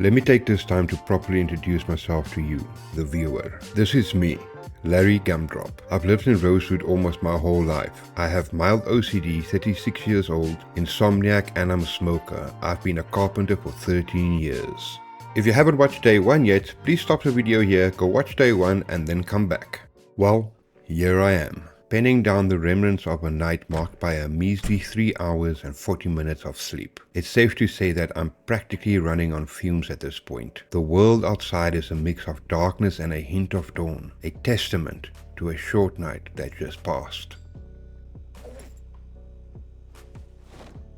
Let me take this time to properly introduce myself to you, the viewer. This is me, Larry Gumdrop. I've lived in Rosewood almost my whole life. I have mild OCD, 36 years old, insomniac, and I'm a smoker. I've been a carpenter for 13 years. If you haven't watched day 1 yet, please stop the video here, go watch day 1 and then come back. Well, here I am, penning down the remnants of a night marked by a measly 3 hours and 40 minutes of sleep. It's safe to say that I'm practically running on fumes at this point. The world outside is a mix of darkness and a hint of dawn, a testament to a short night that just passed.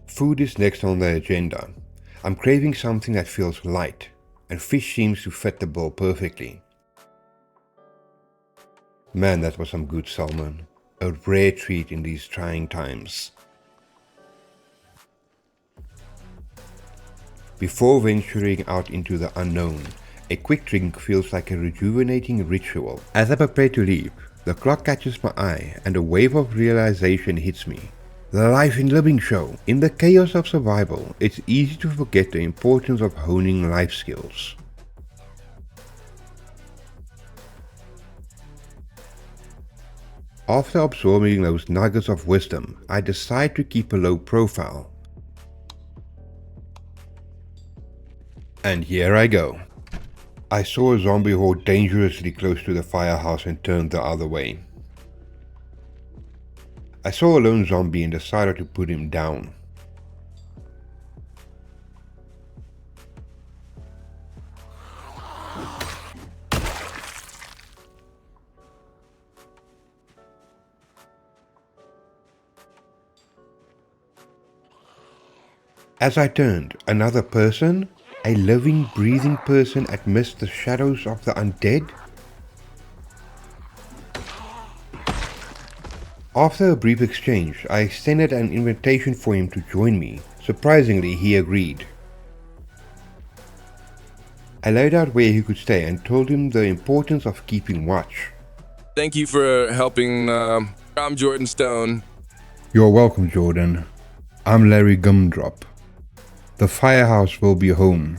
Food is next on the agenda. I'm craving something that feels light, and fish seems to fit the bill perfectly. Man, that was some good salmon. A rare treat in these trying times. Before venturing out into the unknown, a quick drink feels like a rejuvenating ritual. As I prepare to leave, the clock catches my eye and a wave of realization hits me. The Life in Living show. In the chaos of survival, it's easy to forget the importance of honing life skills. After absorbing those nuggets of wisdom, I decide to keep a low profile. And here I go. I saw a zombie horde dangerously close to the firehouse and turned the other way. I saw a lone zombie and decided to put him down. As I turned, another person? A living, breathing person amidst the shadows of the undead? After a brief exchange, I extended an invitation for him to join me. Surprisingly, he agreed. I laid out where he could stay and told him the importance of keeping watch. Thank you for helping. I'm Jordan Stone. You're welcome, Jordan. I'm Larry Gumdrop. The firehouse will be home.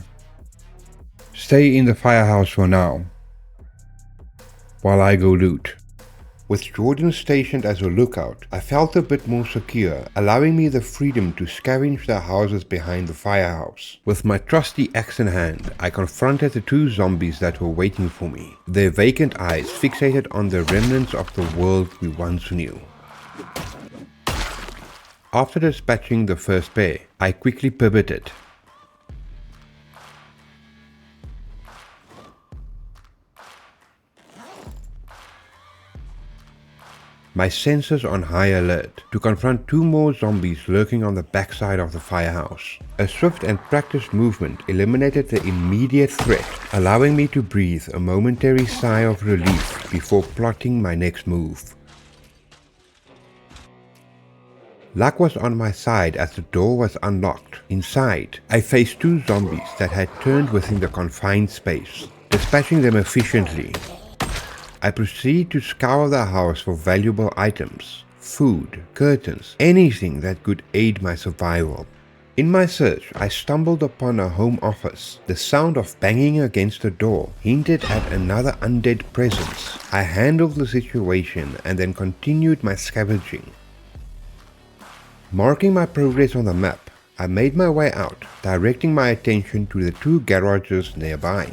Stay in the firehouse for now, while I go loot. With Jordan stationed as a lookout, I felt a bit more secure, allowing me the freedom to scavenge the houses behind the firehouse. With my trusty axe in hand, I confronted the 2 zombies that were waiting for me, their vacant eyes fixated on the remnants of the world we once knew. After dispatching the first pair, I quickly pivoted. My senses on high alert to confront 2 more zombies lurking on the backside of the firehouse. A swift and practiced movement eliminated the immediate threat, allowing me to breathe a momentary sigh of relief before plotting my next move. Luck was on my side as the door was unlocked. Inside, I faced 2 zombies that had turned within the confined space. Dispatching them efficiently, I proceed to scour the house for valuable items, food, curtains, anything that could aid my survival. In my search, I stumbled upon a home office. The sound of banging against the door hinted at another undead presence. I handled the situation and then continued my scavenging. Marking my progress on the map, I made my way out, directing my attention to the 2 garages nearby.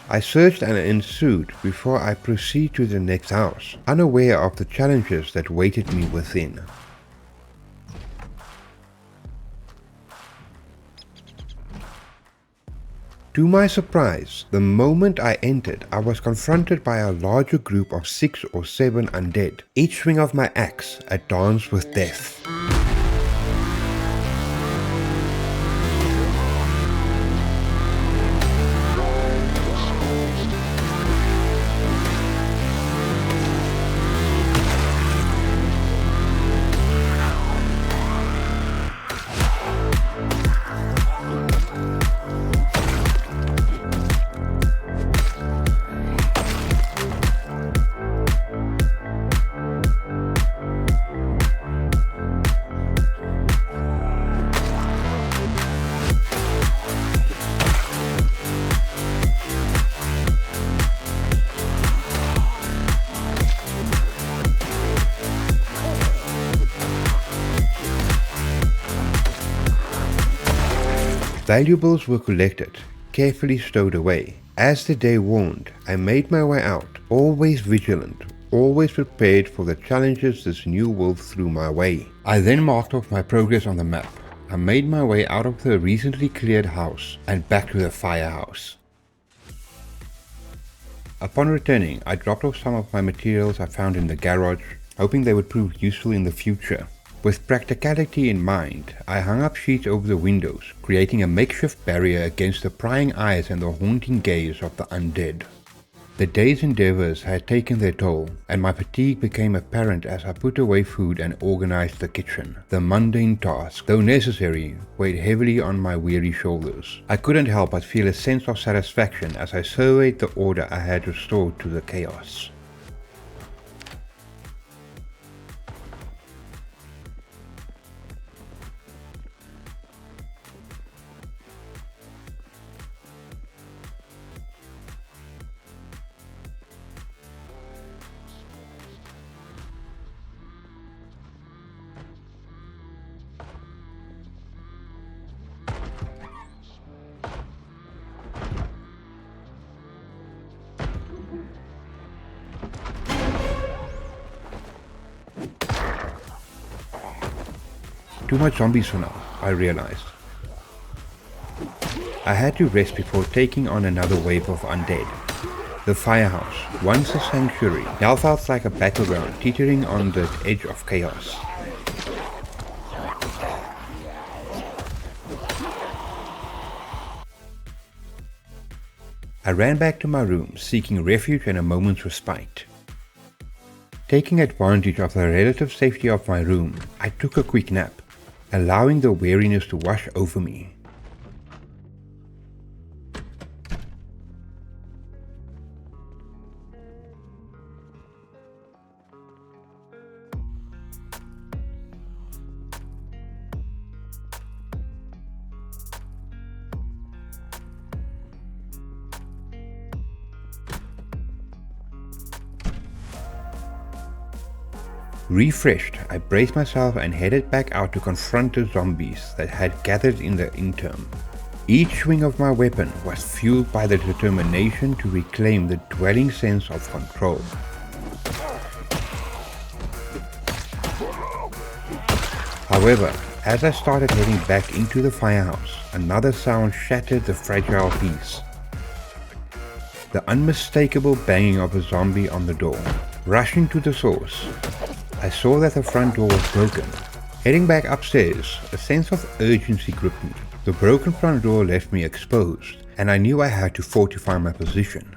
I searched and ensued before I proceed to the next house, unaware of the challenges that waited me within. To my surprise, the moment I entered, I was confronted by a larger group of 6 or 7 undead, each swing of my axe a dance with death. Valuables were collected, carefully stowed away. As the day warmed, I made my way out, always vigilant, always prepared for the challenges this new world threw my way. I then marked off my progress on the map. I made my way out of the recently cleared house and back to the firehouse. Upon returning, I dropped off some of my materials I found in the garage, hoping they would prove useful in the future. With practicality in mind, I hung up sheets over the windows, creating a makeshift barrier against the prying eyes and the haunting gaze of the undead. The day's endeavors had taken their toll, and my fatigue became apparent as I put away food and organized the kitchen. The mundane task, though necessary, weighed heavily on my weary shoulders. I couldn't help but feel a sense of satisfaction as I surveyed the order I had restored to the chaos. Too much zombies for now, I realized. I had to rest before taking on another wave of undead. The firehouse, once a sanctuary, now felt like a battleground teetering on the edge of chaos. I ran back to my room, seeking refuge and a moment's respite. Taking advantage of the relative safety of my room, I took a quick nap, allowing the weariness to wash over me. Refreshed, I braced myself and headed back out to confront the zombies that had gathered in the interim. Each swing of my weapon was fueled by the determination to reclaim the dwelling sense of control. However, as I started heading back into the firehouse, another sound shattered the fragile peace. The unmistakable banging of a zombie on the door. Rushing to the source, I saw that the front door was broken. Heading back upstairs, a sense of urgency gripped me. The broken front door left me exposed, and I knew I had to fortify my position.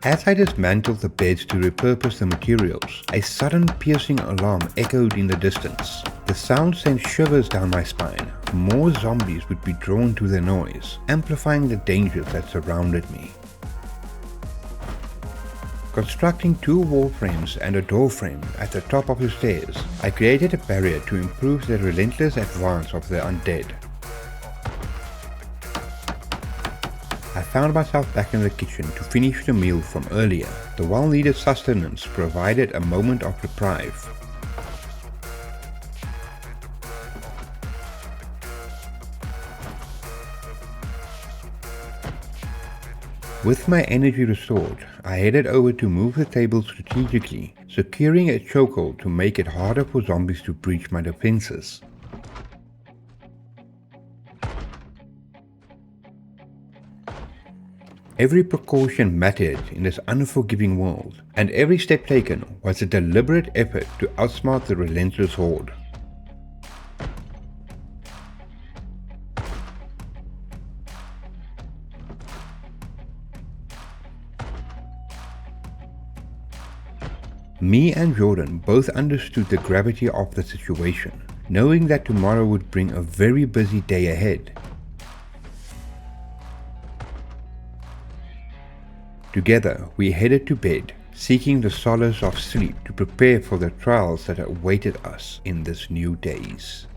As I dismantled the beds to repurpose the materials, a sudden piercing alarm echoed in the distance. The sound sent shivers down my spine. More zombies would be drawn to the noise, amplifying the dangers that surrounded me. Constructing 2 wall frames and a door frame at the top of the stairs, I created a barrier to improve the relentless advance of the undead. I found myself back in the kitchen to finish the meal from earlier. The well-needed sustenance provided a moment of reprieve. With my energy restored, I headed over to move the table strategically, securing a chokehold to make it harder for zombies to breach my defenses. Every precaution mattered in this unforgiving world, and every step taken was a deliberate effort to outsmart the relentless horde. Me and Jordan both understood the gravity of the situation, knowing that tomorrow would bring a very busy day ahead. Together, we headed to bed, seeking the solace of sleep to prepare for the trials that awaited us in this new days.